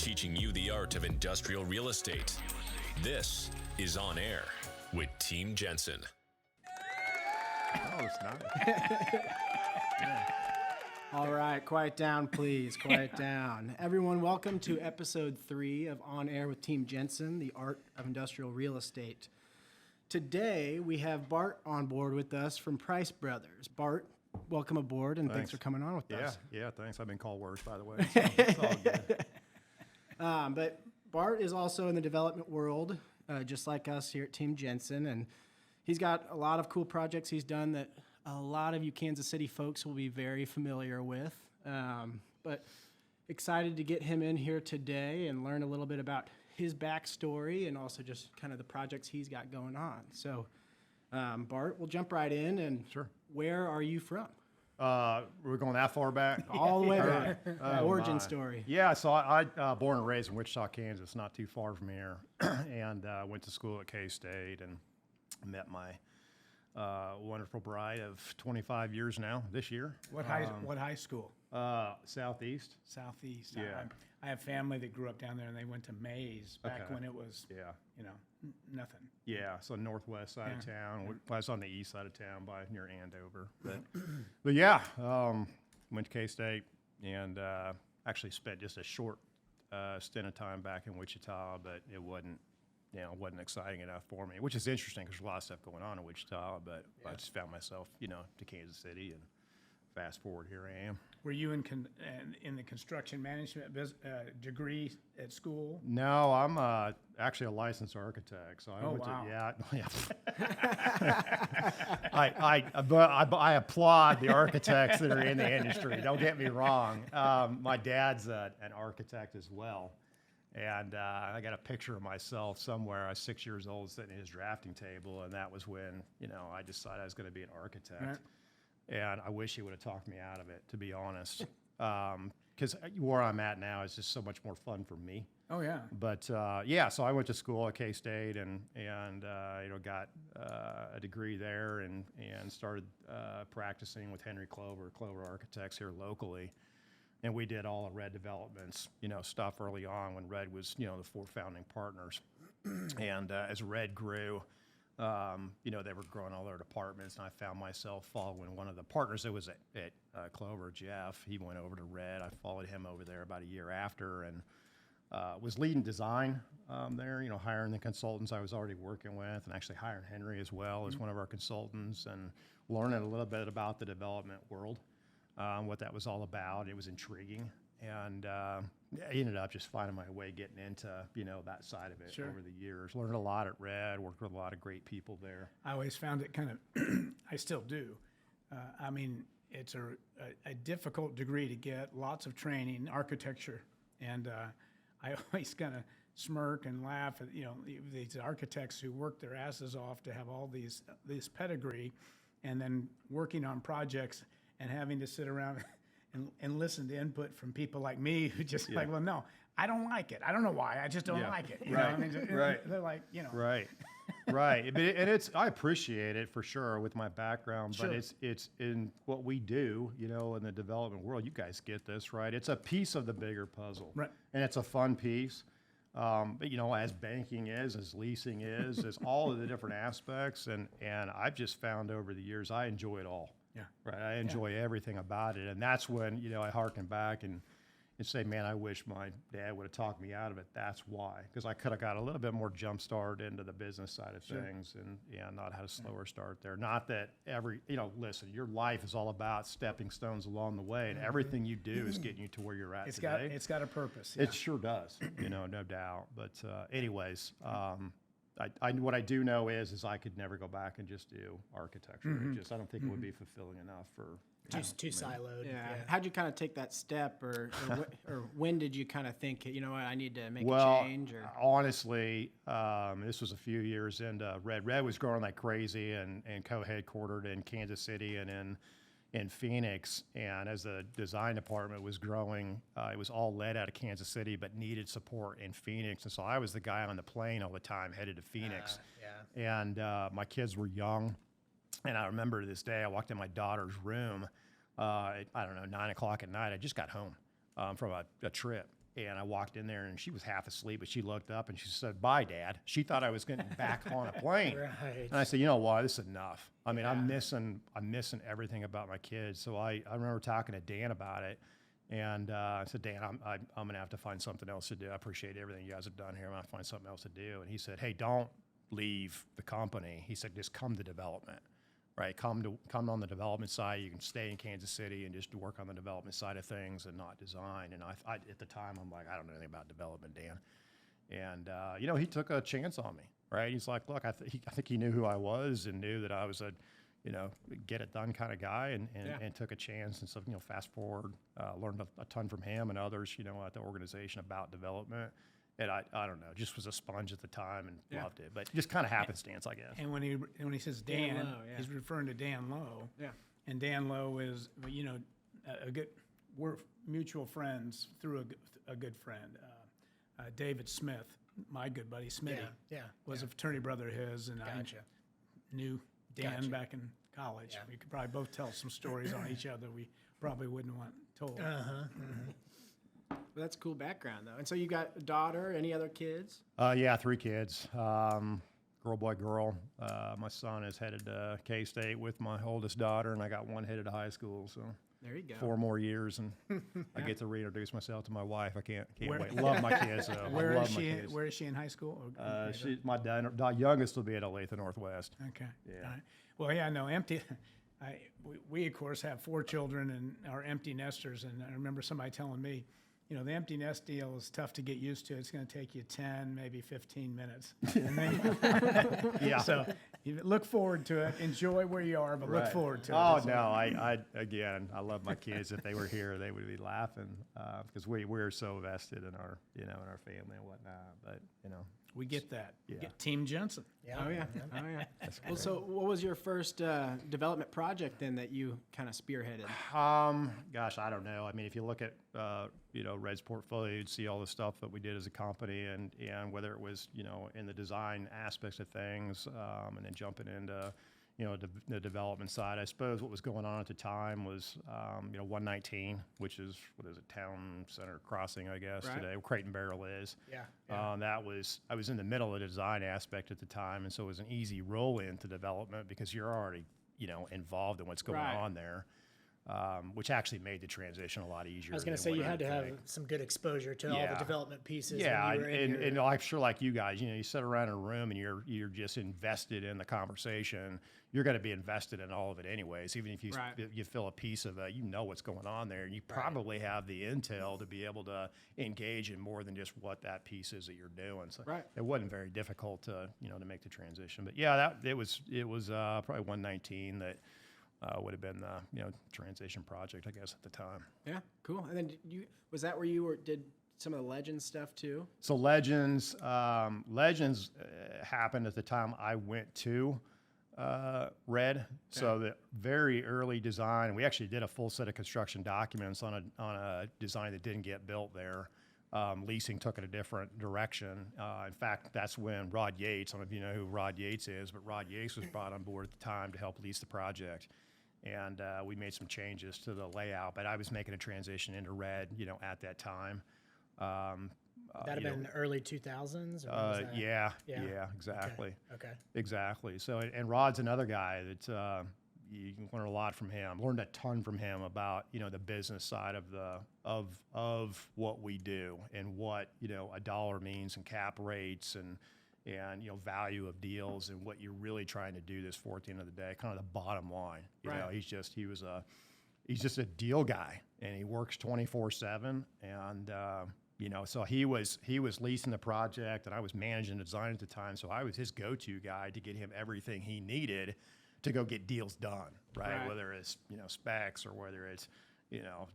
teaching you the art of industrial real estate. This is On Air with Team Jensen. Oh, it's not. All right, quiet down, please. Quiet down. Everyone, welcome to episode 3 of On Air with Team Jensen, the art of industrial real estate. Today, we have Bart on board with us from Price Brothers. Bart, welcome aboard, and thanks for coming on with us. Yeah, thanks. I've been called worse, by the way. So it's all good. But Bart is also in the development world, just like us here at Team Jensen, and he's got a lot of cool projects he's done that a lot of you Kansas City folks will be very familiar with. But excited to get him in here today and learn a little bit about his backstory and also just kind of the projects he's got going on. So, Bart, we'll jump right in. And Sure. Where are you from? We're going that far back? All the way back. Oh, Origin my. story. Yeah, so I born and raised in Wichita, Kansas, not too far from here, and went to school at K-State and met my wonderful bride of 25 years now this year. What high school? Southeast. Southeast. Yeah. I have family that grew up down there, and they went to Mays back Okay. when it was, Yeah. Nothing. Yeah, so northwest side of Yeah. town. I was on the east side of town by near Andover. But yeah, went to K-State and actually spent just a short stint of time back in Wichita, but it wasn't exciting enough for me, which is interesting because there's a lot of stuff going on in Wichita, but I just found myself, to Kansas City, and fast forward, here I am. Were you in the construction management degree at school? No, I'm actually a licensed architect. So I went wow. I applaud the architects that are in the industry. Don't get me wrong. My dad's an architect as well. And I got a picture of myself somewhere. I was 6 years old sitting at his drafting table, and that was when, I decided I was going to be an architect. Right. And I wish he would have talked me out of it, to be honest. Because where I'm at now is just so much more fun for me. Oh, yeah. But so I went to school at K-State and got a degree there and started practicing with Henry Clover Architects here locally. And we did all the Red developments, stuff early on when Red was, the 4 founding partners. And as Red grew, they were growing all their departments, and I found myself following one of the partners that was at Clover, Jeff. He went over to Red. I followed him over there about a year after, and was leading design there, hiring the consultants I was already working with, and actually hiring Henry as well as one of our consultants, and learning a little bit about the development world. What that was all about. It was intriguing, and I ended up just finding my way getting into that side of it over the years. Learned a lot at Red, worked with a lot of great people there. I always found it kind of, I still do. It's a difficult degree to get, lots of training, architecture, and I always kind of smirk and laugh at these architects who work their asses off to have all this pedigree, and then working on projects and having to sit around and listen to input from people like me who just like, well, no, I don't like it. I don't know why. I just don't like it. Right. They're like, Right. Right. And I appreciate it for sure with my background, but it's in what we do, in the development world. You guys get this, right? It's a piece of the bigger puzzle. Right. And it's a fun piece. But as banking is, as leasing is, as all of the different aspects. And I've just found over the years, I enjoy it all. Yeah. Right. I enjoy everything about it. And that's when, I harken back and say, man, I wish my dad would have talked me out of it. That's why. Because I could have got a little bit more jump start into the business side of things and not had a slower start there. Not that listen, your life is all about stepping stones along the way, and everything you do is getting you to where you're at today. It's got a purpose. It sure does, no doubt. But anyways, what I do know is I could never go back and just do architecture. I don't think it would be fulfilling enough for too siloed. Yeah. How'd you kind of take that step, or when did you kind of think, I need to make a change? Or honestly, this was a few years into Red. Red was growing like crazy and co-headquartered in Kansas City and in Phoenix. And as the design department was growing, it was all led out of Kansas City, but needed support in Phoenix. And so I was the guy on the plane all the time headed to Phoenix. And my kids were young. And I remember this day, I walked in my daughter's room, at, 9 o'clock at night. I just got home from a trip. And I walked in there, and she was half asleep, but she looked up and she said, "Bye, Dad." She thought I was getting back on a plane. Right. And I said, "You know what? This is enough. I mean, I'm missing everything about my kids." So I remember talking to Dan about it, and I said, "Dan, I'm going to have to find something else to do. I appreciate everything you guys have done here. I'm going to find something else to do." And he said, "Hey, don't leave the company." He said, "Just come to development. Right, come on the development side. You can stay in Kansas City and just work on the development side of things and not design." And I at the time, I'm like, I don't know anything about development, Dan. And you know, he took a chance on me. Right, he's like, "Look, I think he knew who I was and knew that I was a, you know, get it done kind of guy, and took a chance." And so, you know, fast forward, learned a ton from him and others, you know, at the organization about development. And I don't know, just was a sponge at the time and loved it, but just kind of happenstance, I guess. And when he says Dan, Dan Lowe, he's referring to Dan Lowe. Yeah. And Dan Lowe is, you know, we're mutual friends through a good friend. David Smith, my good buddy Smitty, was a fraternity brother of his, and I knew Dan back in college. Yeah. We could probably both tell some stories on each other we probably wouldn't want told. Well, that's cool background, though. And so you got a daughter, any other kids? Yeah, 3 kids. Girl, boy, girl. My son is headed to K-State with my oldest daughter, and I got one headed to high school. So There you go. 4 more years, and I get to reintroduce myself to my wife. I can't wait. Love my kids, though. Where I love is my she? kids. Where is she in high school? Or- My youngest will be at Olathe Northwest. Okay. Yeah. All right. Well, yeah, no, empty. We of course have 4 children and are empty nesters. And I remember somebody telling me, you know, the empty nest deal is tough to get used to. It's going to take you 10, maybe 15 minutes. And then, Yeah. So you look forward to it. Enjoy where you are, but look Right. forward to it. Oh That's no, all. I love my kids. If they were here, they would be laughing because we're so vested in our in our family and whatnot. But you know, We get that. We Yeah. get Team Jensen. Oh, yeah. Oh, yeah. Well, so what was your first development project then that you kind of spearheaded? Gosh, I don't know. I mean, if you look at Red's portfolio, you'd see all the stuff that we did as a company, and whether it was in the design aspects of things, and then jumping into the development side. I suppose what was going on at the time was 119, which is Town Center Crossing, I guess Right. today, where Crate and Barrel is. Yeah. I was in the middle of the design aspect at the time, and so it was an easy roll into development because you're already involved in what's going Right. on there. Which actually made the transition a lot easier. I was going to say you had to have some good exposure to all the Yeah. development pieces. Yeah, when you were in your, and I'm sure like you guys, you sit around in a room and you're just invested in the conversation. You're going to be invested in all of it anyways, even if Right. you feel a piece of it, what's going on there, and you probably have the intel to be able to engage in more than just what that piece is that you're doing. So Right. it wasn't very difficult to to make the transition. But yeah, it was probably 119 that. Would have been the transition project, I guess, at the time. Yeah, cool. And then was that where you did some of the Legends stuff too? So Legends happened at the time I went to Red. So the very early design, we actually did a full set of construction documents on a design that didn't get built there. Leasing took it a different direction. In fact, that's when Rod Yates, I don't know if you know who Rod Yates is, but Rod Yates was brought on board at the time to help lease the project. And we made some changes to the layout, but I was making a transition into Red, at that time. that have been early 2000s? Or when was that? Yeah, Yeah. exactly. Okay. Exactly. So, and Rod's another guy that you can learn a lot from him. Learned a ton from him about the business side of what we do and what a dollar means and cap rates and value of deals and what you're really trying to do this for at the end of the day. Kind of the bottom line. Right. He's just a deal guy, and he works 24/7 and. So he was leasing the project, and I was managing the design at the time. So I was his go-to guy to get him everything he needed to go get deals done, right? Whether it's specs or whether it's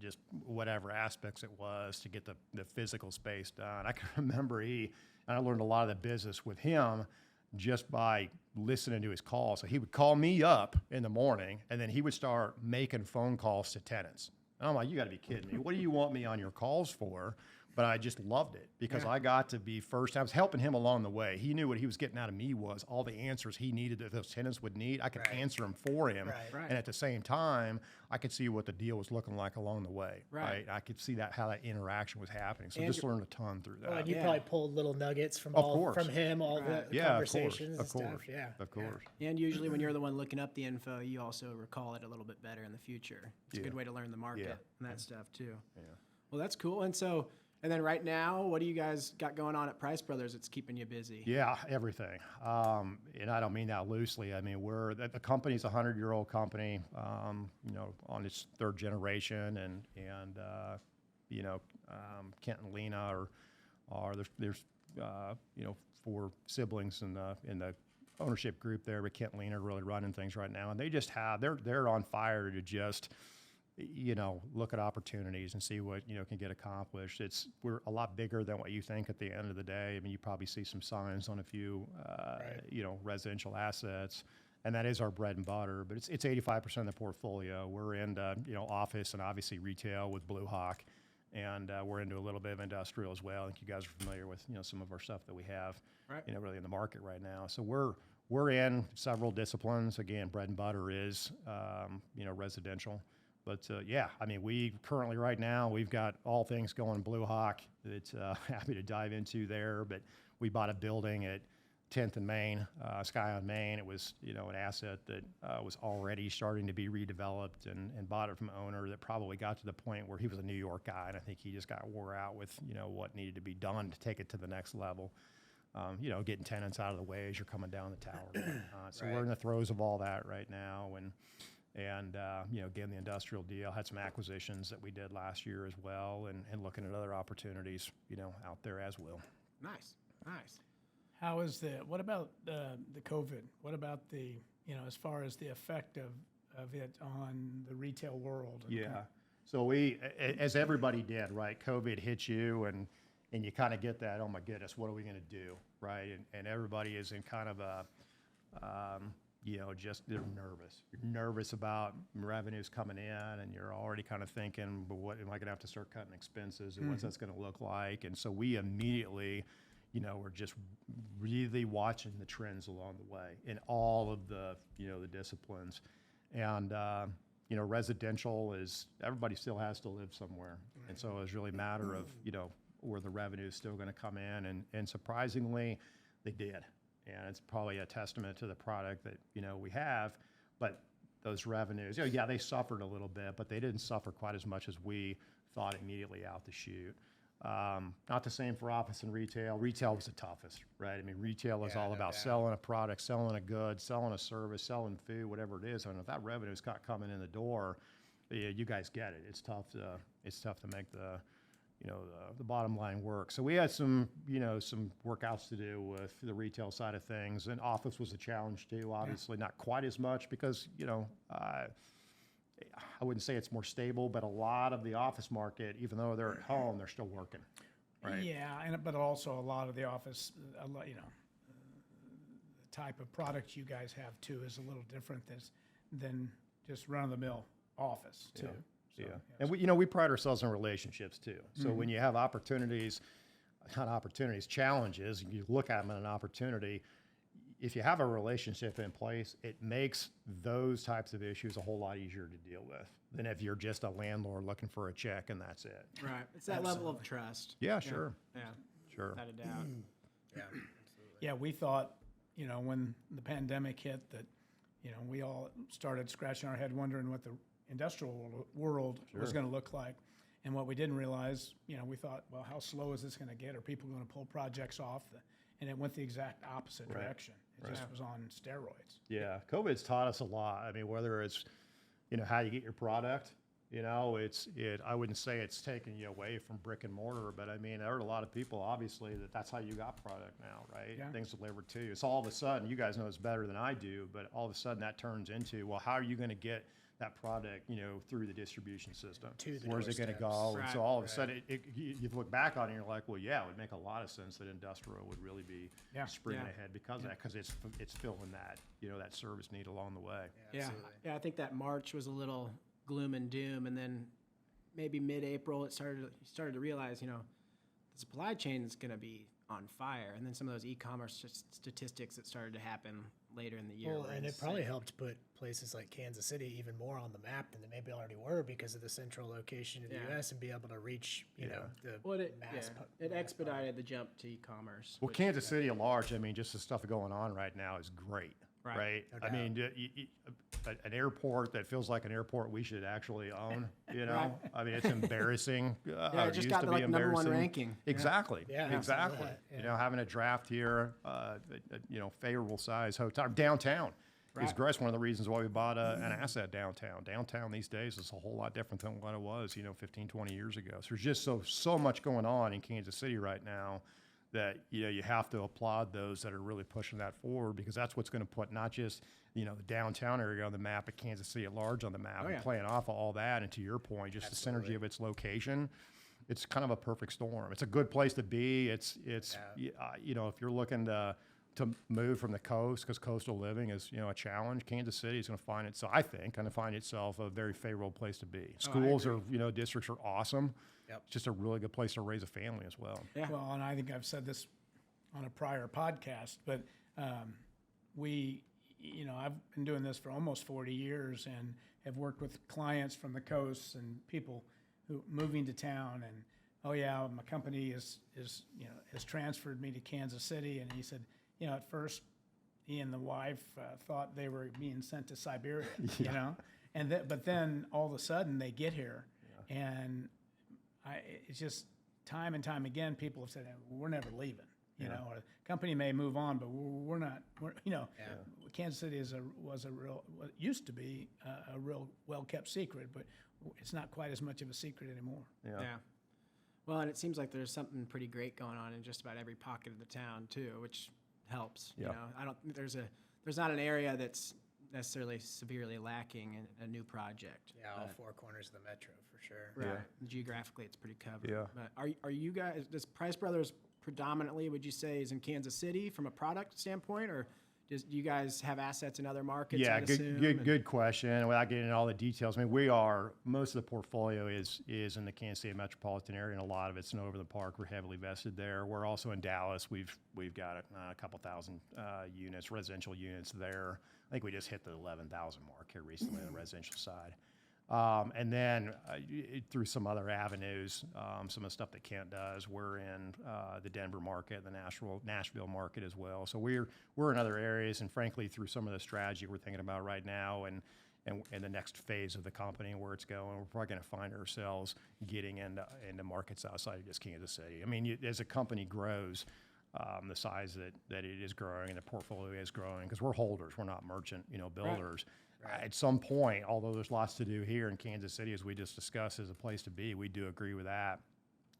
just whatever aspects it was to get the physical space done. I can remember I learned a lot of the business with him just by listening to his calls. So he would call me up in the morning, and then he would start making phone calls to tenants. And I'm like, you got to be kidding me. What do you want me on your calls for but I just loved it because Yeah. I got to be first. I was helping him along the way. He knew what he was getting out of me was all the answers he needed that those tenants would need. I could answer them for him. Right. And at the same time, I could see what the deal was looking like along the way. Right. I could see how that interaction was happening. So And just learned a ton through that. Well, and you Yeah. probably pulled little nuggets from Of course. from him, all the Yeah, conversations of course. and stuff. Yeah. Of course. And usually when you're the one looking up the info, you also recall it a little bit better in the future. It's a good way to learn the market and that stuff too. Yeah. Well, that's cool. And then right now, what do you guys got going on at Price Brothers that's keeping you busy? Yeah, everything. And I don't mean that loosely. I mean, the company's a 100-year-old company, on its third generation, and Kent and Lena there's 4 siblings in the ownership group there, but Kent and Lena are really running things right now, and they just they're on fire to just look at opportunities and see what, can get accomplished. We're a lot bigger than what you think at the end of the day. I mean, you probably see some signs on a few, residential assets, and that is our bread and butter, but it's 85% of the portfolio. We're into, office and obviously retail with Blue Hawk, and we're into a little bit of industrial as well. I think you guys are familiar with, some of our stuff that we have, really in the market right now. So we're in several disciplines. Again, bread and butter is, residential. But I mean, we currently right now, we've got all things going Blue Hawk that happy to dive into there. But we bought a building at 10th and Main, Sky on Main. It was, an asset that was already starting to be redeveloped and bought it from an owner that probably got to the point where he was a New York guy. And I think he just got wore out with, what needed to be done to take it to the next level. Getting tenants out of the way as you're coming down the tower. So we're in the throes of all that right now. And again, the industrial deal had some acquisitions that we did last year as well, and looking at other opportunities, out there as well. Nice. What about the COVID? What about as far as the effect of it on the retail world? So as everybody did, right? COVID hit you and you kind of get that, oh my goodness, what are we going to do, right? And everybody is in kind of a, they're nervous. You're nervous about revenues coming in, and you're already kind of thinking, but what am I going to have to start cutting expenses, and what's that's going to look like? And so we immediately, we're just really watching the trends along the way in all of the, the disciplines. And, residential is, everybody still has to live somewhere. And so it's really a matter of, where the revenue is still going to come in. And surprisingly, they did. And it's probably a testament to the product that, we have. But those revenues, they suffered a little bit, but they didn't suffer quite as much as we thought immediately out the chute. Not the same for office and retail. Retail was the toughest, right? I mean, retail is all about selling a product, selling a good, selling a service, selling food, whatever it is. And if that revenue's not coming in the door, you guys get it. It's tough to make the bottom line work. So we had some workouts to do with the retail side of things, and office was a challenge too. Obviously, not quite as much because I wouldn't say it's more stable, but a lot of the office market, even though they're at home, they're still working. Right. Yeah, but also a lot of the office, the type of product you guys have too is a little different than just run-of-the-mill office too. So, and we pride ourselves on relationships too. So when you have challenges, you look at them as an opportunity. If you have a relationship in place, it makes those types of issues a whole lot easier to deal with than if you're just a landlord looking for a check and that's it. Right. It's that level of trust. Yeah, sure. Yeah. Sure. Without a doubt. Yeah, absolutely. Yeah, we thought, when the pandemic hit that, we all started scratching our head wondering what the industrial world was going to look like. And what we didn't realize, we thought, well, how slow is this going to get? Are people going to pull projects off? And it went the exact opposite direction. It just was on steroids. Yeah, COVID's taught us a lot. I mean, whether it's, how you get your product, I wouldn't say it's taking you away from brick and mortar, but I mean, there are a lot of people, obviously, that's how you got product now, right? Yeah. Things delivered to you. So all of a sudden, you guys know this better than I do, but all of a sudden that turns into, well, how are you going to get that product, through the distribution system? Where's it going to go? And so all of a sudden, you look back on it and you're like, well, yeah, it would make a lot of sense that industrial would really be springing ahead because of that, because it's filling that, that service need along the way. Yeah. I think that March was a little gloom and doom, and then maybe mid-April you started to realize, the supply chain is going to be on fire. And then some of those e-commerce statistics that started to happen later in the year. Well, and it probably helped put places like Kansas City even more on the map than they maybe already were because of the central location in the U.S. and be able to reach, you know, the mass. It expedited the jump to e-commerce. Well, Kansas City at large, I mean, just the stuff going on right now is great, right? No I mean, an airport that feels like an airport we should actually own, you know? I mean, it's embarrassing. Yeah, it just got the like, #1 ranking. Exactly. Yeah, exactly. yeah. You know, having a draft here, you know, favorable size hotel downtown. Is great. It's one of the reasons why we bought an asset downtown. Downtown these days is a whole lot different than what it was, you know, 15, 20 years ago. So there's just so much going on in Kansas City right now that, you know, you have to applaud those that are really pushing that forward, because that's what's going to put not just, you know, the downtown area on the map, but Kansas City at large on the map, and playing off of all that. And to your point, just the synergy of its location, it's kind of a perfect storm. It's a good place to be. It's you know, if you're looking to move from the coast, because coastal living is, you know, a challenge, Kansas City is going to find itself, I think, going to find itself a very favorable place to be. Schools are, you know, districts are awesome. It's just a really good place to raise a family as well. Yeah. Well, and I think I've said this on a prior podcast, but you know, I've been doing this for almost 40 years and have worked with clients from the coast and people who moving to town, and my company is you know, has transferred me to Kansas City, and he said, you know, at first he and the wife thought they were being sent to Siberia, you know, but then all of a sudden they get here, and it's just time and time again people have said, we're never leaving. You know, or the company may move on, but we're not. You know, Kansas City used to be a real well-kept secret, but it's not quite as much of a secret anymore. Yeah. Well, and it seems like there's something pretty great going on in just about every pocket of the town too, which helps. You know, I don't think there's not an area that's necessarily severely lacking in a new project. Yeah, all four corners of the metro for sure. Right. Geographically, it's pretty covered. Yeah. But are you guys? Does Price Brothers predominantly, would you say, is in Kansas City from a product standpoint, or do you guys have assets in other markets? Yeah, good question. Without getting into all the details, I mean, most of the portfolio is in the Kansas City metropolitan area, and a lot of it's in over the park. We're heavily vested there. We're also in Dallas. We've got a couple thousand units, residential units there. I think we just hit the 11,000 mark here recently on the residential side. And then through some other avenues, some of the stuff that Kent does, we're in the Denver market, the Nashville market as well. So we're in other areas, and frankly, through some of the strategy we're thinking about right now, and the next phase of the company and where it's going, we're probably going to find ourselves getting into markets outside of just Kansas City. I mean, as a company grows, the size that it is growing and the portfolio is growing, because we're holders, we're not merchant, you know, builders. Right. At some point, although there's lots to do here in Kansas City, as we just discussed, as a place to be, we do agree with that.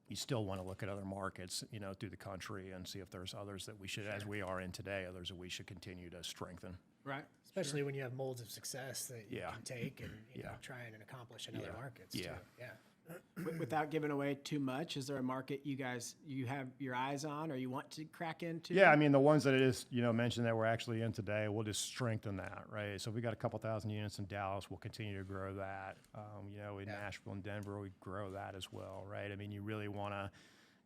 You still want to look at other markets, you know, through the country and see if there's others that we should, as we are in today, others that we should continue to strengthen. Right. Especially when you have molds of success that you can take and you know, try and accomplish in other markets too. Yeah. Without giving away too much, is there a market you have your eyes on or you want to crack into? Yeah, I mean, the ones that it is, you know, mentioned that we're actually in today, we'll just strengthen that, right? So we got a couple thousand units in Dallas, we'll continue to grow that. You know, in Nashville and Denver, we grow that as well, right? I mean, you really want to,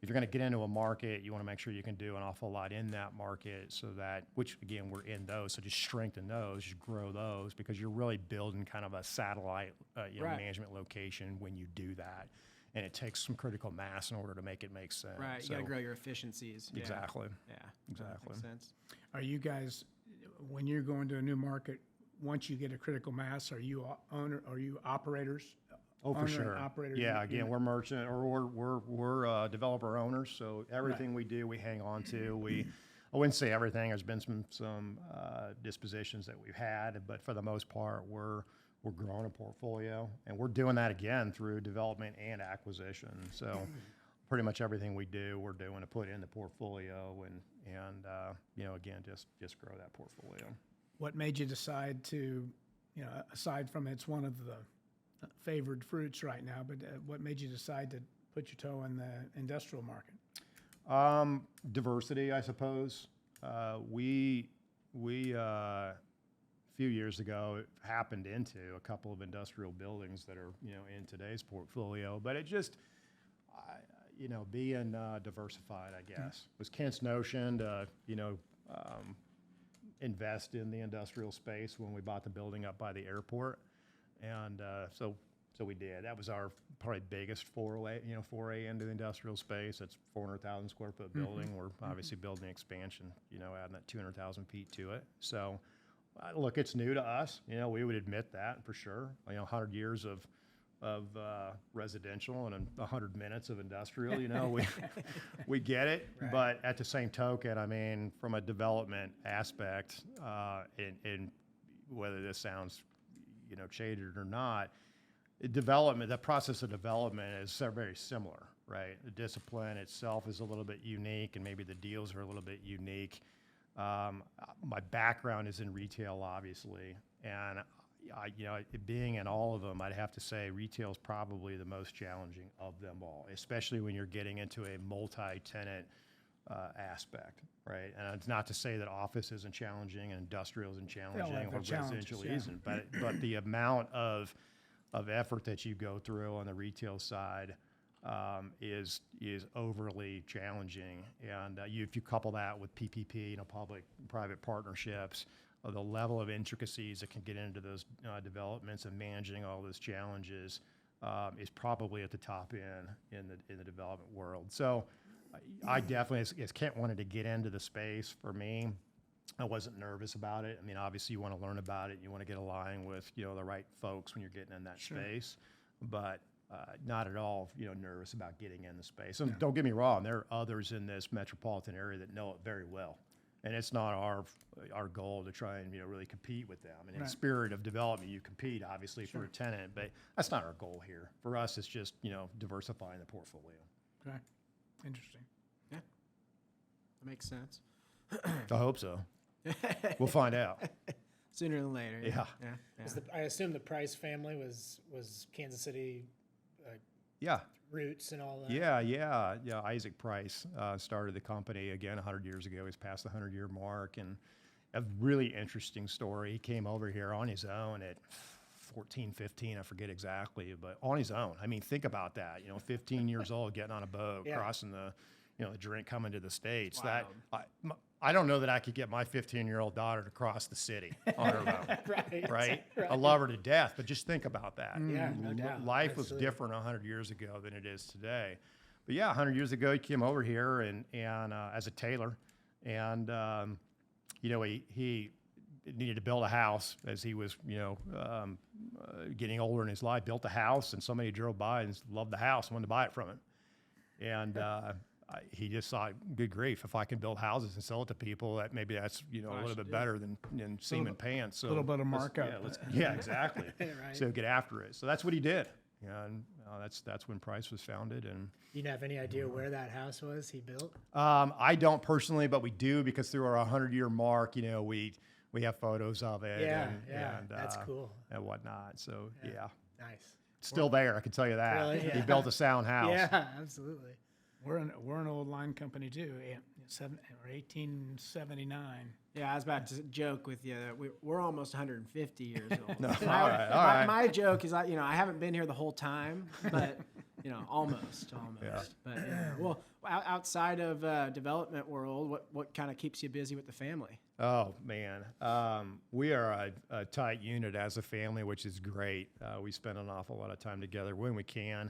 if you're going to get into a market, you want to make sure you can do an awful lot in that market, so that, which again, we're in those, so just strengthen those, just grow those, because you're really building kind of a satellite management location when you do that. And it takes some critical mass in order to make it make sense. Right, you got to grow your efficiencies. Exactly. Yeah, exactly. That makes sense. Are you guys, when you're going to a new market, once you get a critical mass, are you operators? Oh, for sure. Operators. Yeah, again, we're merchant, or we're developer owners, so everything we do, we hang on to. I wouldn't say everything. There's been some dispositions that we've had, but for the most part, we're growing a portfolio, and we're doing that again through development and acquisition. So pretty much everything we do, we're doing to put in the portfolio, and you know, again, just grow that portfolio. What made you decide to, you know, aside from it's one of the favored fruits right now, but what made you decide to put your toe in the industrial market? Diversity, I suppose. We a few years ago happened into a couple of industrial buildings that are, you know, in today's portfolio, but it just, being diversified, I guess, was Kent's notion to, invest in the industrial space when we bought the building up by the airport. And so we did. That was our probably biggest foray into the industrial space. It's 400,000 square foot building. We're obviously building expansion, adding that 200,000 feet to it. So look, it's new to us. We would admit that for sure. 100 years of residential and 100 minutes of industrial, we get it. Right. But at the same token, I mean, from a development aspect, and whether this sounds, shaded or not, the process of development is very similar, right? The discipline itself is a little bit unique, and maybe the deals are a little bit unique. My background is in retail, obviously, and being in all of them, I'd have to say retail is probably the most challenging of them all, especially when you're getting into a multi-tenant aspect, right? And it's not to say that office isn't challenging and industrial isn't challenging or residential isn't, but the amount of effort that you go through on the retail side is overly challenging. And if you couple that with PPP, public-private partnerships, the level of intricacies that can get into those developments and managing all those challenges is probably at the top end in the development world. So I definitely, as Kent wanted to get into the space, for me, I wasn't nervous about it. I mean, obviously you want to learn about it. You want to get aligned with, the right folks when you're getting in that space, but not at all, nervous about getting in the space. And don't get me wrong, there are others in this metropolitan area that know it very well. And it's not our goal to try and really compete with them. And in the spirit of development, you compete obviously for a tenant, but that's not our goal here. For us, it's just diversifying the portfolio. Okay, interesting. Yeah, that makes sense. I hope so. We'll find out sooner than later. Yeah. I assume the Price family was Kansas City. Yeah. Roots and all that. Yeah. Isaac Price started the company again 100 years ago. He's past the 100-year mark, and a really interesting story. He came over here on his own at 14, 15, I forget exactly, but on his own. I mean, think about that. 15 years old, getting on a boat, crossing the drink coming to the States. Wild. I don't know that I could get my 15-year-old daughter to cross the city on her own. Right. I love her to death, but just think about that. Yeah, no doubt. Life was different 100 years ago than it is today. But yeah, 100 years ago, he came over here and as a tailor, and he needed to build a house as he was getting older in his life. Built a house, and somebody drove by and loved the house and wanted to buy it from him, and. He just thought, good grief, if I can build houses and sell it to people, that maybe that's a little bit better than seam and pants. So a little bit of markup. Yeah, exactly. Right. So get after it. So that's what he did. And that's when Price was founded. And you have any idea where that house was he built? I don't personally, but we do, because through our 100-year mark, we have photos of it. And that's cool. And whatnot. So yeah. Nice. It's still there, I can tell you that. Really? Yeah. He built a sound house. Yeah, absolutely. We're an old line company too. 1879. Yeah, I was about to joke with you that we're almost 150 years old. No, all right. My joke is, I haven't been here the whole time, but almost. Yeah. But well, outside of development world, what kind of keeps you busy with the family? Oh man, we are a tight unit as a family, which is great. We spend an awful lot of time together when we can.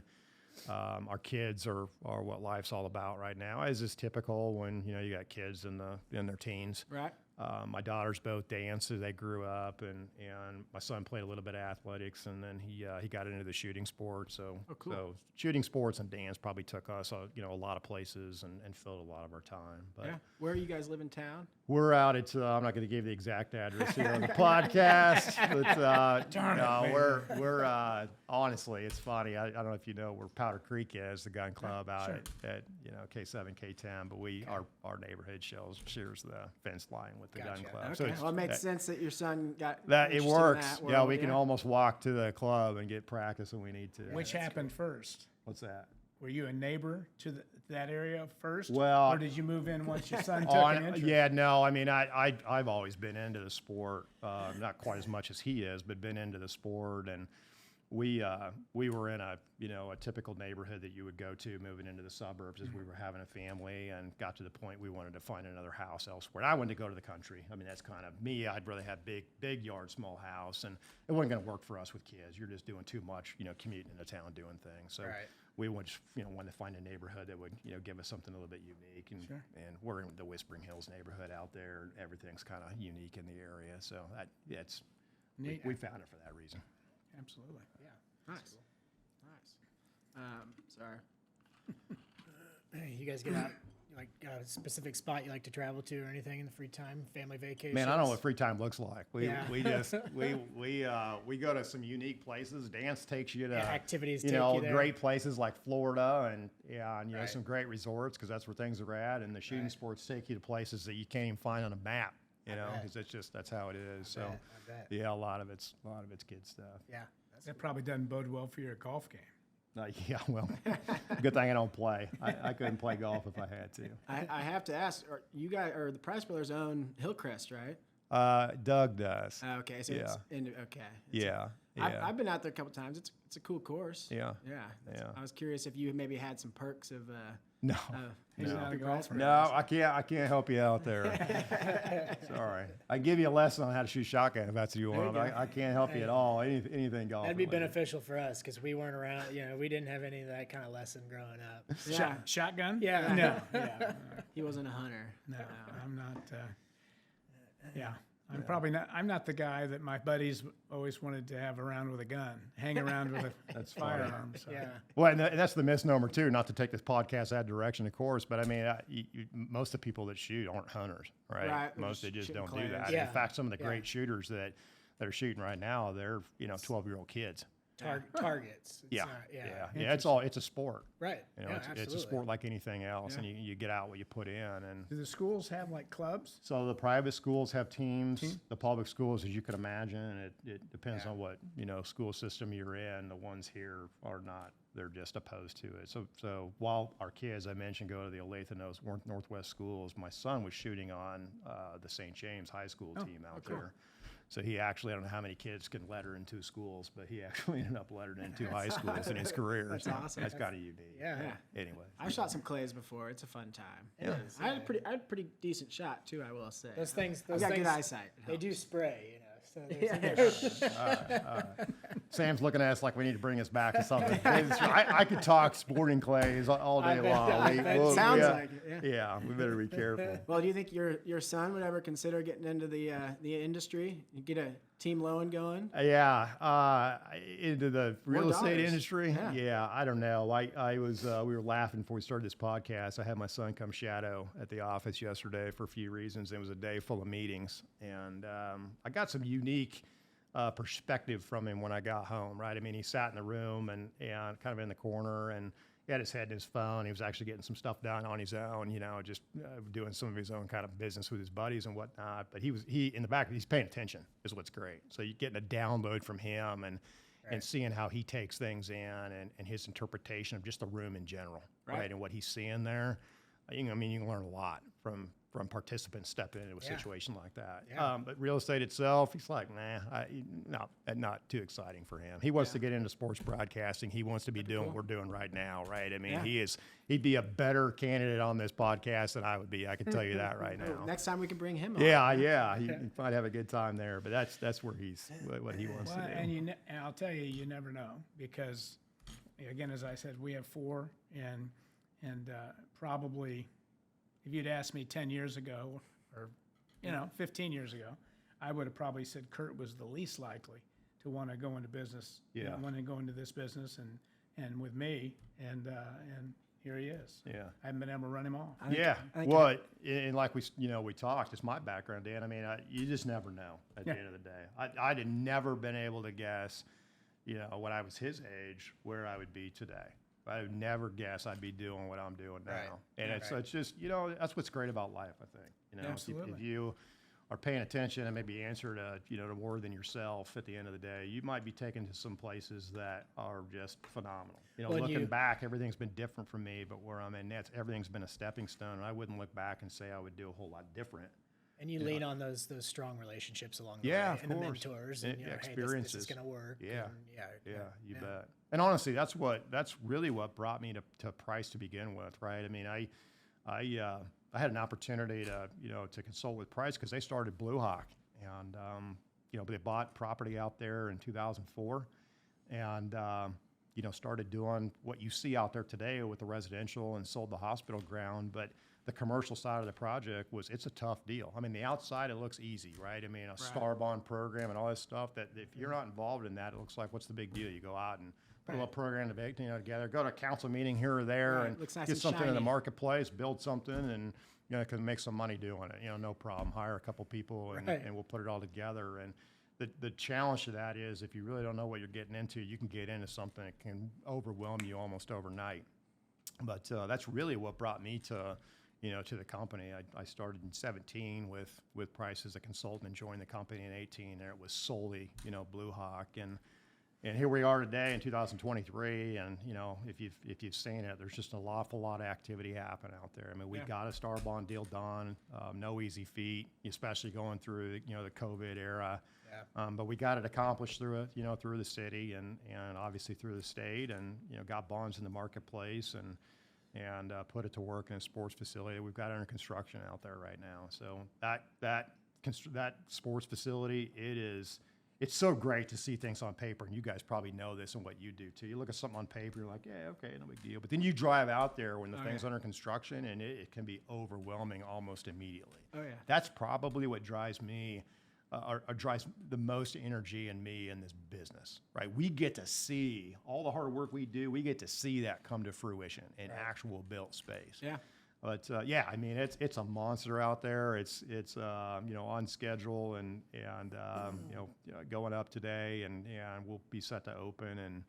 Our kids are what life's all about right now, as is typical when you got kids in their teens. Right. My daughters both dance as they grew up, and my son played a little bit of athletics, and then he got into the shooting sport. So, cool. So shooting sports and dance probably took us a lot of places and filled a lot of our time. But where you guys live in town? We're out at I'm not going to give the exact address here on the podcast, but we're honestly, it's funny. I don't know if you know where Powder Creek is, the gun club out at K7, K10, but our neighborhood shares the fence line with the gun club. Okay. So Well, it makes sense that your son got that it interested in works. that world, Yeah, we can almost walk to the club and get practice when we need to. Which happened first? What's that? Were you a neighbor to that area first? Well, or did you move in once your son took an interest? Yeah, no. I mean, I've always been into the sport, not quite as much as he is, but been into the sport, and we were in a typical neighborhood that you would go to moving into the suburbs as we were having a family, and got to the point we wanted to find another house elsewhere. And I wanted to go to the country. I mean, that's kind of me. I'd rather have big yard, small house, and it wasn't going to work for us with kids. You're just doing too much, commuting into town doing things. So we wanted to find a neighborhood that would give us something a little bit unique. And and we're in the Whispering Hills neighborhood out there. Everything's kind of unique in the area. So it's Neat. we found it for that reason. Absolutely. Yeah. Nice. Sorry. Hey, you guys get out, got a specific spot you like to travel to or anything in the free time, family vacations? Man, I don't know what free time looks like. We just we go to some unique places. Dance takes you to activities take you there. Great places like Florida and some great resorts, because that's where things are at. And the shooting sports take you to places that you can't even find on a map. Because that's how it is. I bet. Yeah, a lot of it's kid stuff. Yeah, That probably doesn't bode well for your golf game. Yeah, well, good thing I don't play. I couldn't play golf if I had to. I have to ask, you guys, or the Price Brothers own Hillcrest, right? Doug does. Okay, so okay. Yeah. I've been out there a couple times. It's a cool course. Yeah. I was curious if you maybe had some perks of. No. He's not a golfer. No, I can't help you out there. Sorry. I give you a lesson on how to shoot shotgun if that's what you want. I can't help you at all. Anything golf. That'd be beneficial for us because we weren't around. We didn't have any of that kind of lesson growing up. Yeah. Shotgun? Yeah. No. Yeah. He wasn't a hunter. No, I'm not. Yeah. I'm not the guy that my buddies always wanted to have around with a gun, hang around with a firearm. So. Yeah. Well, and that's the misnomer too. Not to take this podcast that direction, of course, but I mean, most of the people that shoot aren't hunters, right? Most they just don't do that. Yeah. In fact, some of the great shooters that are shooting right now, they're 12-year-old kids. Targets. It's a sport. Right. It's a sport like anything else, and you get out what you put in. And Do the schools have like clubs? so the private schools have teams. The public schools, as you can imagine, it depends on what school system you're in. The ones here are not. They're just opposed to it. So while our kids, I mentioned, go to the Olathe Northwest schools, my son was shooting on the St. James High School team out there. So he actually, I don't know how many kids can letter in two schools, but he actually ended up lettering in two high schools in his career. That's awesome. That's kind of unique. Yeah. Anyway. I've shot some clays before. It's a fun time. Yeah. I had a pretty decent shot too, I will say. Those things. I've got good eyesight. It They helps. do spray, So Sam's looking at us like we need to bring us back to something. I could talk sporting clays all day long. Sounds like it. Yeah, we better be careful. Well, do you think your son would ever consider getting into the industry? You get a Team Lowen going? Into the real estate dollars. industry. Yeah, I don't know. I was we were laughing before we started this podcast. I had my son come shadow at the office yesterday for a few reasons. It was a day full of meetings, and I got some unique perspective from him when I got home. Right, I mean, he sat in the room and kind of in the corner, and he had his head in his phone. He was actually getting some stuff done on his own, just doing some of his own kind of business with his buddies and whatnot. But he in the back, he's paying attention is what's great. So you're getting a download from him and seeing how he takes things in and his interpretation of just the room in general, right? And what he's seeing there. You can learn a lot from participants stepping into a situation like that. Yeah. But real estate itself, he's like, not too exciting for him. He wants to get into sports broadcasting. He wants to be doing what we're doing right now, right? I mean, he'd be a better candidate on this podcast than I would be. I can tell you that right now. Next time we can bring him on. Yeah. He might have a good time there, but that's where what he wants to do. And I'll tell you, you never know, because again, as I said, we have 4, and probably if you'd asked me 10 years ago or 15 years ago, I would have probably said Kurt was the least likely to want to go into business. Want to go into this business and with me, and here he is. Yeah. I haven't been able to run him off. And like we talked, it's my background, Dan. I mean, you just never know at the end of the day. I'd have never been able to guess, when I was his age, where I would be today. I would never guess I'd be doing what I'm doing now. Right. And it's just, that's what's great about life, I think. Absolutely. If you are paying attention and maybe answer to more than yourself at the end of the day, you might be taken to some places that are just phenomenal. Looking back, everything's been different for me, but where I'm in, everything's been a stepping stone. And I wouldn't look back and say I would do a whole lot different. And you lean on those strong relationships along the Yeah, way, of and the course. mentors, and hey, Experiences. this is going to work. Yeah. And You bet. And honestly, that's really what brought me to Price to begin with, right? I mean, I had an opportunity to consult with Price because they started Blue Hawk, and they bought property out there in 2004, and started doing what you see out there today with the residential, and sold the hospital ground, but the commercial side of the project it's a tough deal. I mean, the outside, it looks easy, right? I mean, a star bond program and all this stuff that if you're not involved in that, it looks like, what's the big deal? You go out and put a little program together, go to a council meeting here or there, and looks nice get and something in the shiny. marketplace, build something, and can make some money doing it. No problem. Hire a couple people and we'll put it all together. And the challenge to that is if you really don't know what you're getting into, you can get into something that can overwhelm you almost overnight. But that's really what brought me to the company. I started in 17 with Price as a consultant and joined the company in 18. There it was solely, Blue Hawk. And here we are today in 2023. And, if you've seen it, there's just an awful lot of activity happening out there. I mean, we got a star bond deal done, no easy feat, especially going through, the COVID era. Yeah. But we got it accomplished through the city and obviously through the state, and, got bonds in the marketplace and put it to work in a sports facility we've got under construction out there right now. So that sports facility, it's so great to see things on paper, and you guys probably know this and what you do too. You look at something on paper, you're like, yeah, okay, no big deal. But then you drive out there when the thing's under construction, and it can be overwhelming almost immediately. Oh yeah. That's probably what drives me. Or drives the most energy in me in this business, right? We get to see all the hard work we do. We get to see that come to fruition in actual built space. Yeah. But I mean, it's a monster out there. It's on schedule and going up today, and we'll be set to open in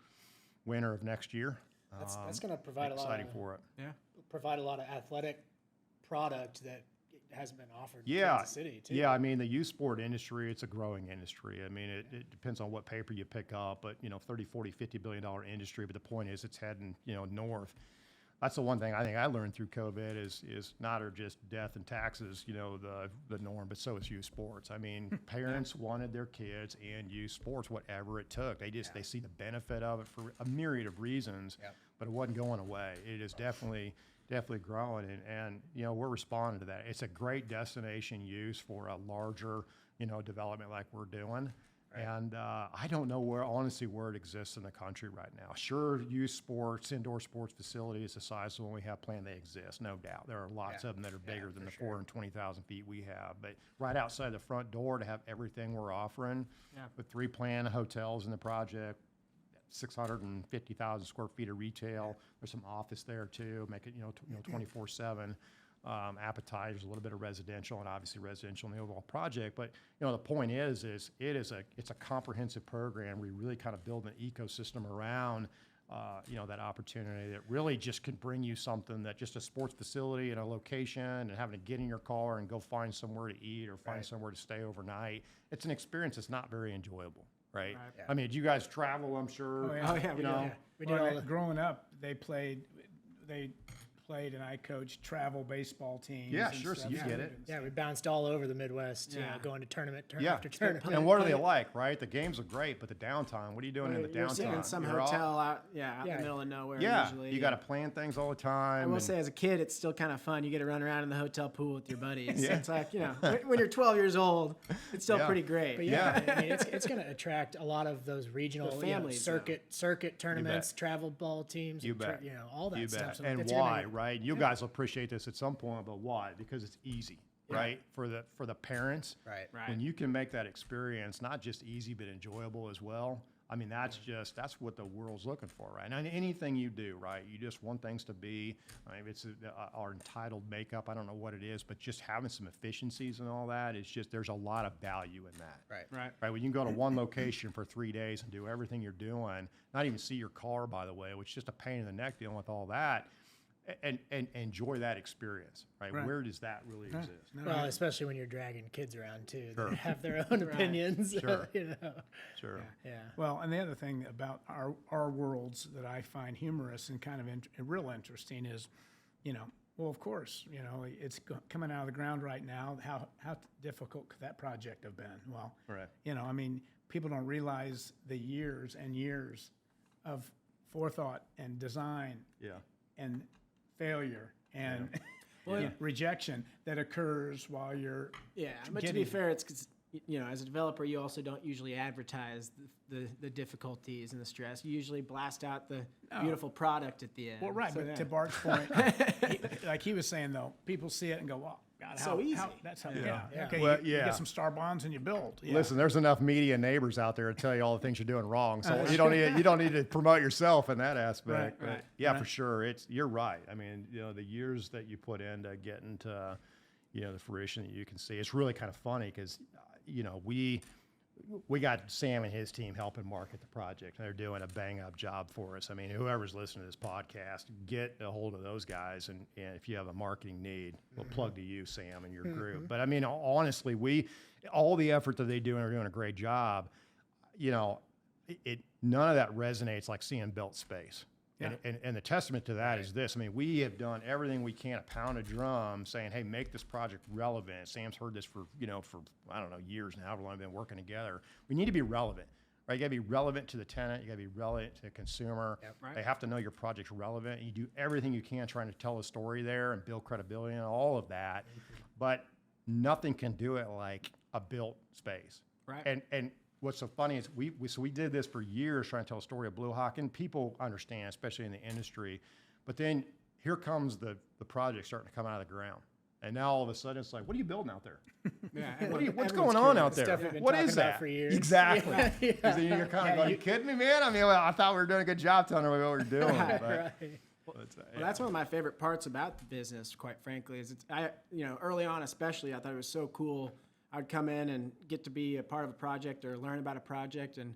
winter of next year. That's going to provide exciting for it. Yeah. provide a lot of athletic product that hasn't been offered in Yeah, Kansas City too. yeah. I mean, the youth sport industry, it's a growing industry. I mean, it depends on what paper you pick up, but 30, 40, $50 billion industry. But the point is, it's heading north. That's the one thing I think I learned through COVID is not just death and taxes, the norm, but so is youth sports. I mean, parents wanted their kids in youth sports, whatever it took. They see the benefit of it for a myriad of reasons, but it wasn't going away. It is definitely growing, and we're responding to that. It's a great destination use for a larger development like we're doing. Right. And I don't know honestly where it exists in the country right now. Sure, youth sports, indoor sports facilities the size of the one we have planned, they exist, no doubt. There are lots of them that are bigger than the 420,000 feet we have. But right outside the front door to have everything we're offering with 3 planned hotels in the project, 650,000 square feet of retail. There's some office there too. Make it 24/7. Appetizers, a little bit of residential, and obviously residential in the overall project. But the point is it's a comprehensive program. We really kind of build an ecosystem around that opportunity that really just can bring you something that just a sports facility and a location and having to get in your car and go find somewhere to eat or find somewhere to stay overnight. It's an experience that's not very enjoyable. Right. Yeah. I mean, do you guys travel? I'm sure. Oh yeah. We did all the, growing up, they played and I coached travel baseball teams. Yeah, and sure. stuff. So you get it. yeah, we bounced all over the Midwest, going to tournament after tournament. And what are they like, right? The games are great, but the downtime, what are you doing in the You're sitting downtime? in some You're hotel out in the middle of nowhere. Usually. You got to plan things all the time. I will say, as a kid, it's still kind of fun. You get to run around in the hotel pool with your buddies. It's like, when you're 12 years old, it's still pretty great. But I mean, it's going to attract a lot of those regional families, circuit tournaments, travel ball teams, you bet. all that stuff. So and why, right? You guys will appreciate this at some point, but why? Because it's easy, right? For the parents, right. When you can make that experience not just easy but enjoyable as well. I mean, that's what the world's looking for, right? And anything you do, right? You just want things to be. I mean, if it's our entitled makeup, I don't know what it is, but just having some efficiencies and all that, it's just there's a lot of value in that. Right. When you can go to one location for 3 days and do everything you're doing, not even see your car, by the way, which is just a pain in the neck dealing with all that. And enjoy that experience, right? Where does that really exist? Well, especially when you're dragging kids around too. They have their own opinions. Sure. Sure. Yeah. Well, and the other thing about our worlds that I find humorous and kind of real interesting is, Well, of course, it's coming out of the ground right now. How difficult could that project have been? Well, Right. People don't realize the years and years of forethought and design Yeah. and failure and rejection that occurs while you're Yeah, but to be fair, it's 'cause, as a developer, you also don't usually advertise the difficulties and the stress. You usually blast out the beautiful product at the end. Well, right, So, but yeah. to Bart's point, like he was saying though, people see it and go, "Well, God, So easy. that's how." Yeah. Okay, Well, you yeah. get some star bonds and you build. Yeah. Listen, there's enough media neighbors out there to tell you all the things you're doing wrong. So you don't need to promote yourself in that aspect. Right, But yeah, for sure. You're right. I mean, the years that you put into getting to, the fruition that you can see, it's really kind of funny because, we got Sam and his team helping market the project. They're doing a bang up job for us. I mean, whoever's listening to this podcast, get a hold of those guys. And if you have a marketing need, we'll plug to you, Sam, and your group. But I mean, honestly, all the effort that they do and are doing a great job, none of that resonates like seeing built space. Yeah. And the testament to that is this. I mean, we have done everything we can to pound a drum saying, hey, make this project relevant. Sam's heard this for I don't know, years now, however long we've been working together. We need to be relevant, right? You got to be relevant to the tenant. You got to be relevant to the consumer. Yep. Right. They have to know your project's relevant. You do everything you can trying to tell a story there and build credibility and all of that. But nothing can do it like a built space. Right. And what's so funny is we did this for years trying to tell a story of Blue Hawk, and people understand, especially in the industry. But then here comes the project starting to come out of the ground. And now all of a sudden it's like, what are you building out there? Yeah, What's going on out there? Stuff we've been What talking is about that? for years. Exactly. 'Cause then you're kind of going, are you kidding me, man? I mean, I thought we were doing a good job telling everybody what we're doing. Right, but Well, that's one of my favorite parts about the business, quite frankly, is early on especially, I thought it was so cool. I'd come in and get to be a part of a project or learn about a project, and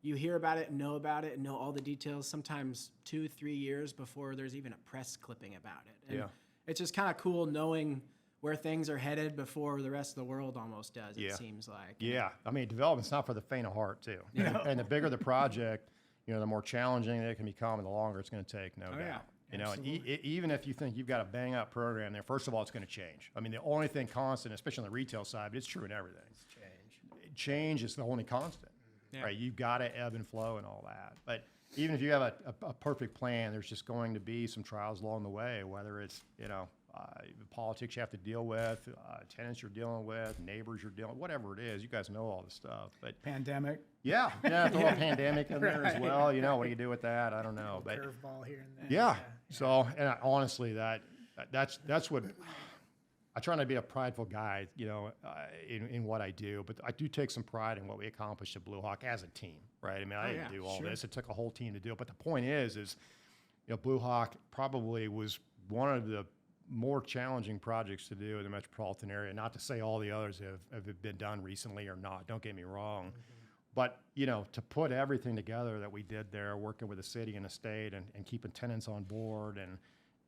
you hear about it and know all the details, sometimes 2-3 years before there's even a press clipping about it. And Yeah. it's just kind of cool knowing where things are headed before the rest of the world almost does, Yeah. it seems like. Yeah, I mean, development's not for the faint of heart, too. And the bigger the project, the more challenging it can become, and the longer it's going to take, no doubt. yeah. And even if you think you've got a bang up program there, first of all, it's going to change. I mean, the only thing constant, especially on the retail side, but it's true in everything. Change is the only constant, right? You've got to ebb and flow and all that. But even if you have a perfect plan, there's just going to be some trials along the way, whether it's, politics you have to deal with, tenants you're dealing with, neighbors you're dealing with, whatever it is. You guys know all this stuff. But Pandemic. yeah, throw a pandemic in there as well. What do you do with that? I don't know. But Curveball here and there. yeah. So, and honestly, that's what I try not to be a prideful guy, in what I do, but I do take some pride in what we accomplished at Blue Hawk as a team, right? I mean, I didn't do all this. It took a whole team to do it. But the point is Blue Hawk probably was one of the more challenging projects to do in the metropolitan area. Not to say all the others have been done recently or not. Don't get me wrong. But, to put everything together that we did there, working with the city and the state and keeping tenants on board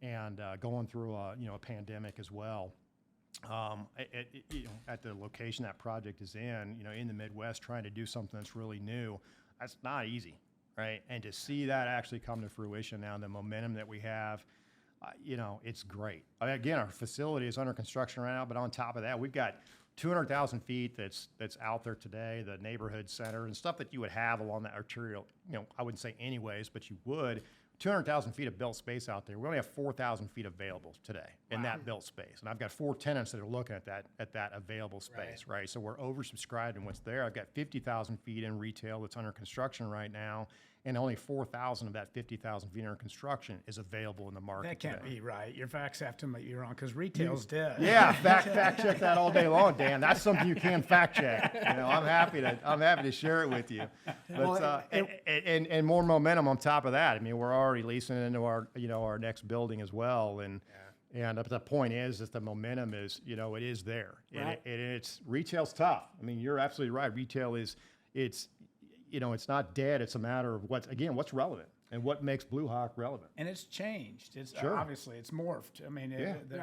and going through a pandemic as well. At the location that project is in the Midwest, trying to do something that's really new, that's not easy, right? And to see that actually come to fruition now, the momentum that we have, it's great. I mean, again, our facility is under construction right now, but on top of that, we've got 200,000 feet that's out there today, the neighborhood center and stuff that you would have along that arterial, I wouldn't say anyways, but you would. 200,000 feet of built space out there. We only have 4,000 feet available today in that built space. And I've got 4 tenants that are looking at that available space, right? So we're oversubscribed in what's there. I've got 50,000 feet in retail that's under construction right now, and only 4,000 of that 50,000 feet under construction is available in the market That can't today. be right. Your facts have to admit you're wrong because retail's dead. Yeah, fact check that all day long, Dan. That's something you can fact check. I'm happy to share it with you. But and more momentum on top of that. I mean, we're already leasing into our next building as well, and but the point is that the momentum is it is there. Right. And it's retail's tough. I mean, you're absolutely right. Retail is it's not dead. It's a matter of what's relevant and what makes Blue Hawk relevant. And it's changed. It's Sure. Obviously it's morphed. I mean,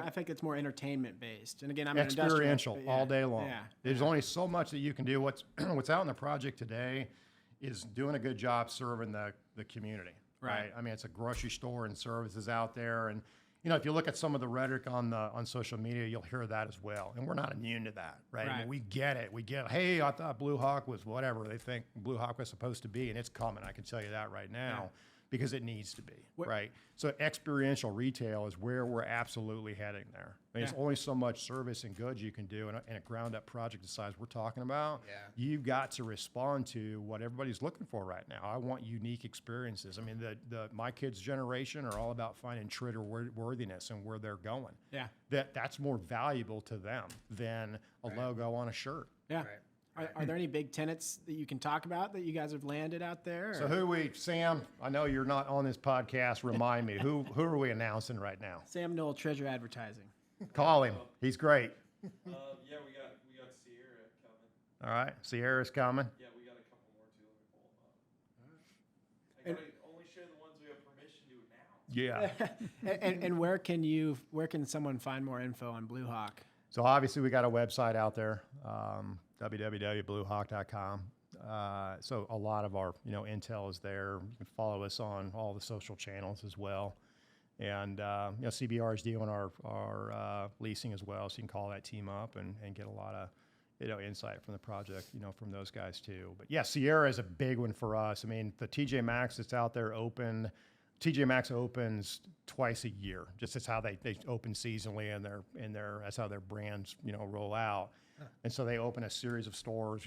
I think it's more entertainment based. And again, I'm an Experiential industrial, all day long. Yeah. There's only so much that you can do. What's out in the project today is doing a good job serving the community. Right. I mean, it's a grocery store and services out there, and if you look at some of the rhetoric on social media, you'll hear that as well. And we're not immune to that, right? I mean, we get it. Hey, I thought Blue Hawk was whatever they think Blue Hawk was supposed to be, and it's coming. I can tell you that right now. Because it needs to be, right? So experiential retail is where we're absolutely heading there. I mean, There's only so much service and goods you can do in a ground-up project the size we're talking about. Yeah. You've got to respond to what everybody's looking for right now. I want unique experiences. I mean, my kids' generation are all about finding true worthiness and where they're going. Yeah. That's more valuable to them than a logo on a shirt. Yeah. Right. Are there any big tenants that you can talk about that you guys have landed out there? Or? So Sam, I know you're not on this podcast. Remind me, who are we announcing right now? Sam Knoll, Treasure Advertising. Call him. He's great. Yeah, we got Sierra coming. All right, Sierra's coming. Yeah, we got a couple more too. Let me pull them up. I gotta only share the ones we have permission to now. Yeah. And where can someone find more info on Blue Hawk? So obviously we got a website out there, www.bluehawk.com. So a lot of our intel is there. You can follow us on all the social channels as well, and CBR is doing our leasing as well. So you can call that team up and get a lot of insight from the project, from those guys too. But yeah, Sierra is a big one for us. I mean, the TJ Maxx that's out there open. TJ Maxx opens twice a year. Just that's how they open seasonally, and that's how their brands roll out. And so they open a series of stores,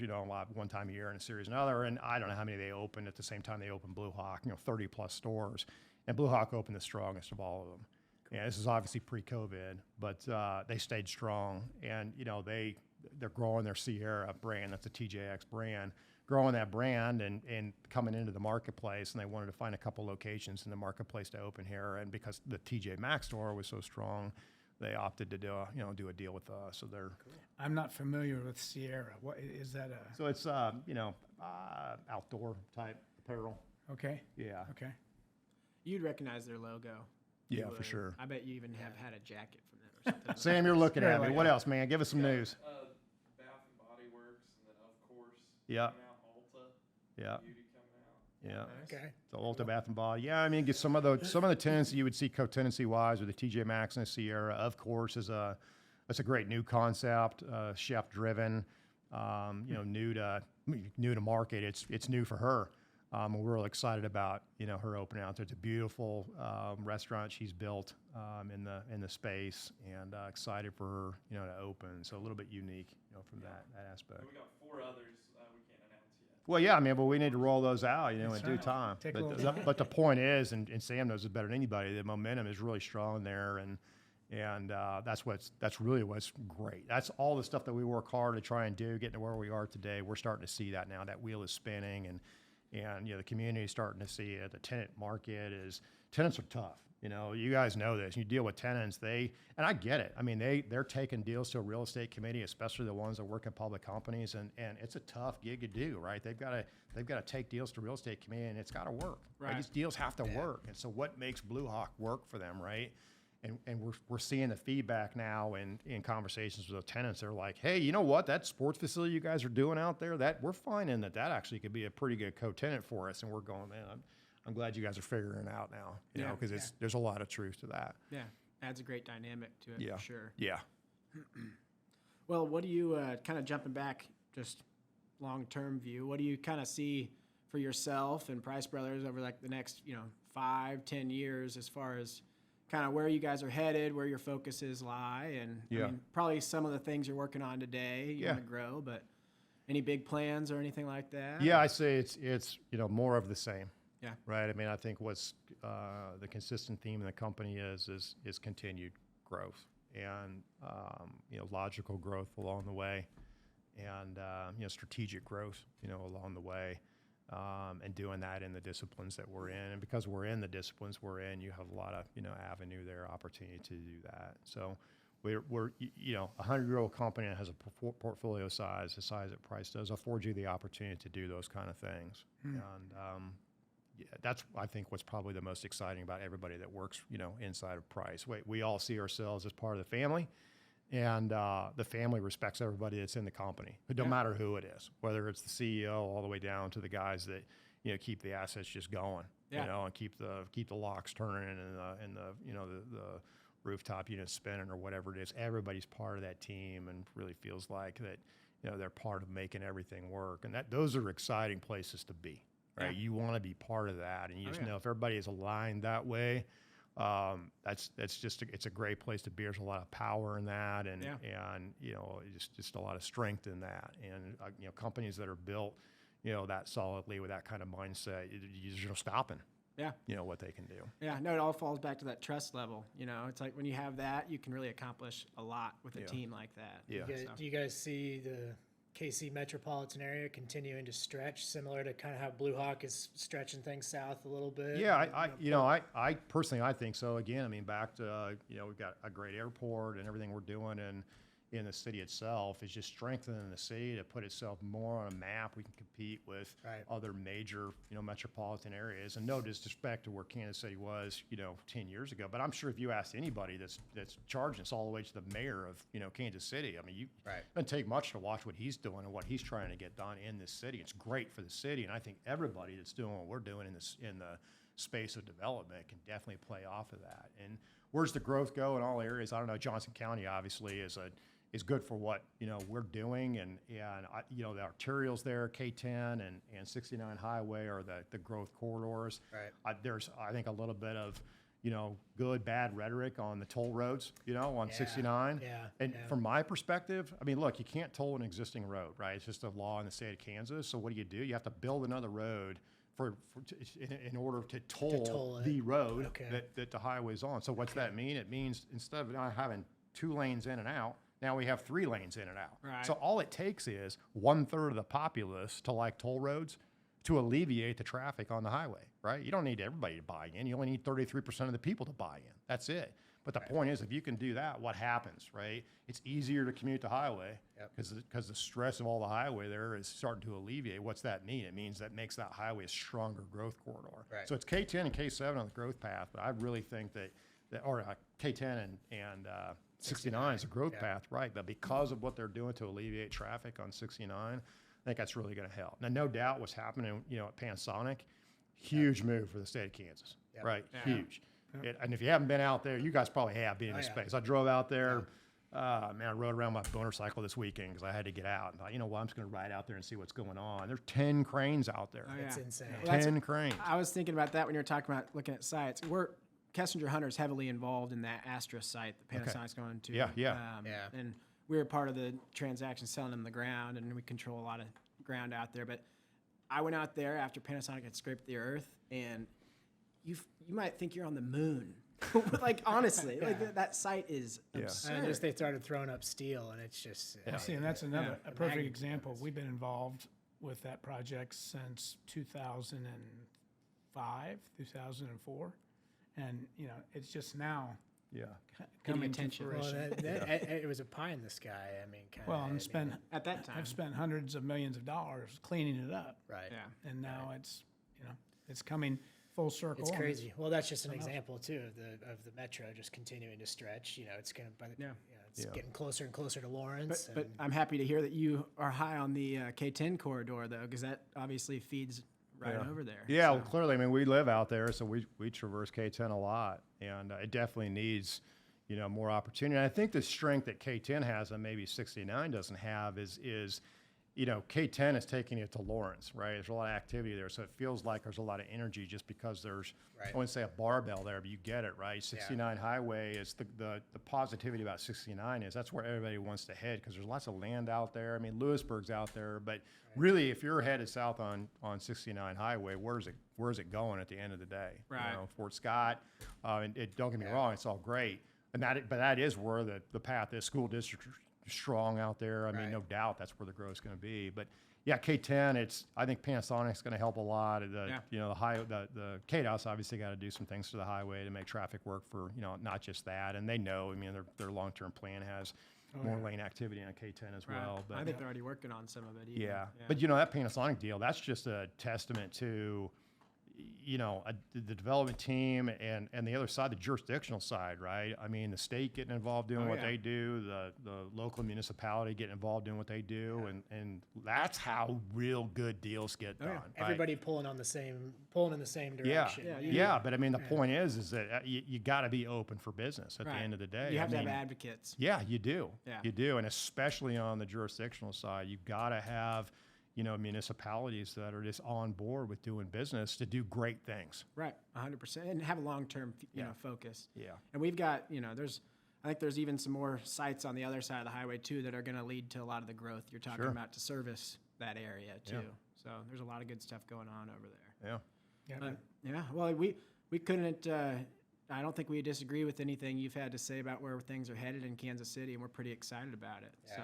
one time a year and a series another. And I don't know how many they opened at the same time they opened Blue Hawk, 30 plus stores. And Blue Hawk opened the strongest of all of them. Cool. Yeah, this is obviously pre-COVID, but they stayed strong. And they're growing their Sierra brand. That's a TJX brand. Growing that brand and coming into the marketplace, and they wanted to find a couple locations in the marketplace to open here. And because the TJ Maxx store was so strong, they opted to do a deal with us. So they're. Cool. I'm not familiar with Sierra. What is that? So it's outdoor type apparel. Okay. Yeah. Okay. You'd recognize their logo. Yeah, for sure. I bet you even have had a jacket from them or something. Sam, you're looking at me. What else, man? Give us some news. Bath and Body Works, and then of course. Yeah. Ulta. Yeah. Beauty coming out. Yeah. Okay. So Ulta Bath and Body. Yeah, I mean, get some of the tenants that you would see co-tenancy wise with the TJ Maxx and the Sierra. Of course, that's a great new concept, chef driven. New to market. It's new for her. We're really excited about her opening out there. It's a beautiful restaurant she's built in the space, and excited for her to open. So a little bit unique from that aspect. So we got 4 others we can't announce yet. Well, yeah, I mean, but we need to roll those out in That's due right. time. Take a little time. But the point is, and Sam knows it better than anybody, the momentum is really strong there, and that's really what's great. That's all the stuff that we work hard to try and do, getting to where we are today. We're starting to see that now. That wheel is spinning, and the community is starting to see it. The tenant market tenants are tough. You guys know this. You deal with tenants, and I get it. I mean, they're taking deals to a real estate committee, especially the ones that work at public companies, and it's a tough gig to do, right? They've got to take deals to real estate committee, and it's got to work. Right? These deals have to work, and so what makes Blue Hawk work for them, right? And we're seeing the feedback now in conversations with the tenants. They're like, hey, you know what? That sports facility you guys are doing out there, that we're finding that actually could be a pretty good co-tenant for us. And we're going, man, I'm glad you guys are figuring it out now, because there's a lot of truth to that. Yeah, adds a great dynamic to it for sure. Yeah. Well, what do you kind of jumping back, just long-term view? What do you kind of see for yourself and Price Brothers over like the next 5-10 years, as far as kind of where you guys are headed, where your focuses lie, and I mean, probably some of the things you're working on today you want to grow, but any big plans or anything like that? Yeah, I say it's more of the same. Yeah. Right. I mean, I think what's the consistent theme in the company is continued growth, and logical growth along the way, and strategic growth along the way. And doing that in the disciplines that we're in. And because we're in the disciplines we're in, you have a lot of, avenue there, opportunity to do that. So we're a 100-year-old company that has a portfolio size, the size that Price does, affords you the opportunity to do those kind of things. And that's, I think, what's probably the most exciting about everybody that works, inside of Price. We all see ourselves as part of the family. And the family respects everybody that's in the company, no matter who it is, whether it's the CEO all the way down to the guys that keep the assets just going, and keep the locks turning and the rooftop units spinning or whatever it is. Everybody's part of that team and really feels like that, they're part of making everything work. And those are exciting places to be, right? You want to be part of that. And you just know if everybody is aligned that way, it's a great place to be. There's a lot of power in that and just a lot of strength in that. And, companies that are built, that solidly with that kind of mindset, there's no stopping. Yeah. What they can do. Yeah, no, it all falls back to that trust level. It's like when you have that, you can really accomplish a lot with a team like that. Yeah. Do you guys see the KC metropolitan area continuing to stretch, similar to kind of how Blue Hawk is stretching things south a little bit? Yeah, I personally, I think so. Again, I mean, back to, we've got a great airport and everything we're doing in the city itself is just strengthening the city to put itself more on a map. We can compete with other major, metropolitan areas. And no disrespect to where Kansas City was, 10 years ago. But I'm sure if you asked anybody that's charging us all the way to the mayor of, Kansas City, I mean, it doesn't take much to watch what he's doing and what he's trying to get done in this city. It's great for the city. And I think everybody that's doing what we're doing in the space of development can definitely play off of that. And where's the growth go in all areas? I don't know. Johnson County obviously is good for what we're doing, and the arterials there, K10 and 69 Highway are the growth corridors. There's I think a little bit of good bad rhetoric on the toll roads, on 69. And from my perspective, I mean, look, you can't toll an existing road, right? It's just a law in the state of Kansas. So what do? You have to build another road in order to toll the road that the highway's on. So what's that mean? It means instead of not having 2 lanes in and out, now we have 3 lanes in and out. So all it takes is 1/3 of the populace to like toll roads to alleviate the traffic on the highway, right? You don't need everybody to buy in. You only need 33% of the people to buy in. That's it. But the point is, if you can do that, what happens, right? It's easier to commute the highway because the stress of all the highway there is starting to alleviate. What's that mean? It means that makes that highway a stronger growth corridor. So it's K10 and K7 on the growth path, but I really think that K10 and 69 is a growth path, right? But because of what they're doing to alleviate traffic on 69, I think that's really going to help. Now, no doubt what's happening, at Panasonic, huge move for the state of Kansas, right? Huge. And if you haven't been out there, you guys probably have been in this space. I drove out there. I rode around my motorcycle this weekend because I had to get out. And thought, I'm just going to ride out there and see what's going on. There's 10 cranes out there. It's insane. 10 cranes. I was thinking about that when you were talking about looking at sites. Kessinger Hunter is heavily involved in that Astra site that Panasonic's going to. And we were part of the transaction selling them the ground, and we control a lot of ground out there. But I went out there after Panasonic had scraped the earth, and you might think you're on the moon. Like, honestly, that site is absurd. And just they started throwing up steel, and it's just... See, and that's another a perfect example. We've been involved with that project since 2005, 2004. And, it's just now coming to fruition. Well, it was a pie in the sky. I mean, at that time, I've spent hundreds of millions of dollars cleaning it up. And now it's coming full circle. It's crazy. Well, that's just an example too of the metro just continuing to stretch. It's going to, it's getting closer and closer to Lawrence. But I'm happy to hear that you are high on the K10 corridor though, because that obviously feeds over there. Well, clearly, I mean, we live out there, so we traverse K10 a lot, and it definitely needs, more opportunity. And I think the strength that K10 has and maybe 69 doesn't have is K10 is taking it to Lawrence, right? There's a lot of activity there, so it feels like there's a lot of energy just because there's, I wouldn't say a barbell there, but you get it, right? 69 Highway is the positivity about 69 is that's where everybody wants to head because there's lots of land out there. I mean, Lewisburg's out there, but really, if you're headed south on 69 Highway, where's it going at the end of the day? Fort Scott. Don't get me wrong, it's all great, but that is where the path is. School district strong out there. I mean, no doubt that's where the growth is going to be. But K10, I think Panasonic's going to help a lot. The KDOT's obviously got to do some things to the highway to make traffic work for not just that. And they know. I mean, their long-term plan has more lane activity on K10 as well. But I think they're already working on some of it. Even. But that Panasonic deal, that's just a testament to the development team and the other side, the jurisdictional side, right? I mean, the state getting involved doing what they do, the local municipality getting involved doing what they do, and that's how real good deals get done. Right? Everybody pulling in the same direction. But I mean, the point is that you got to be open for business at the end of the day. You have to have advocates. Yeah, you do. Yeah. You do, and especially on the jurisdictional side, you've got to have municipalities that are just on board with doing business to do great things. Right, 100%, and have a long-term, focus. Yeah. And we've got, I think there's even some more sites on the other side of the highway too that are going to lead to a lot of the growth you're talking about to service that area too. Yeah. So there's a lot of good stuff going on over there. Yeah. Well, we couldn't. I don't think we disagree with anything you've had to say about where things are headed in Kansas City, and we're pretty excited about it. Yeah. So.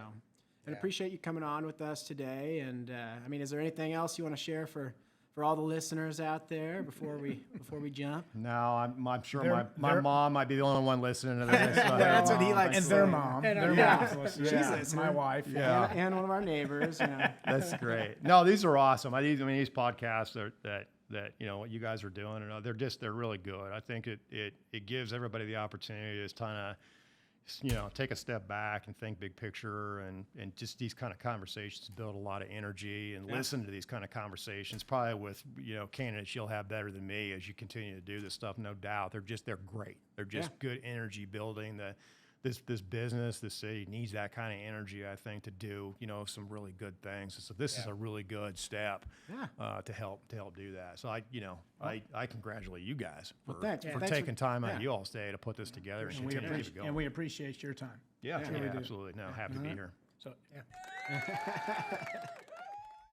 And appreciate you coming on with us today. And is there anything else you want to share for all the listeners out there before we jump? No, I'm sure my mom might be the only one listening to this. That's what he likes. And their mom. Their mom's listening. She's listening. My wife. And one of our neighbors. That's great. No, these are awesome. These podcasts that what you guys are doing, and they're really good. I think it gives everybody the opportunity to just kind of take a step back and think big picture, and just these kind of conversations build a lot of energy, and listen to these kind of conversations, probably with, candidates you'll have better than me as you continue to do this stuff. No doubt. They're great. They're just good energy building. This business, this city needs that kind of energy, I think, to do, some really good things. So this is a really good step to help do that. So I congratulate you guys for taking time out of you all day to put this together and continue to keep it going. And we appreciate your time. Yeah, absolutely. No, happy to be here. So, yeah.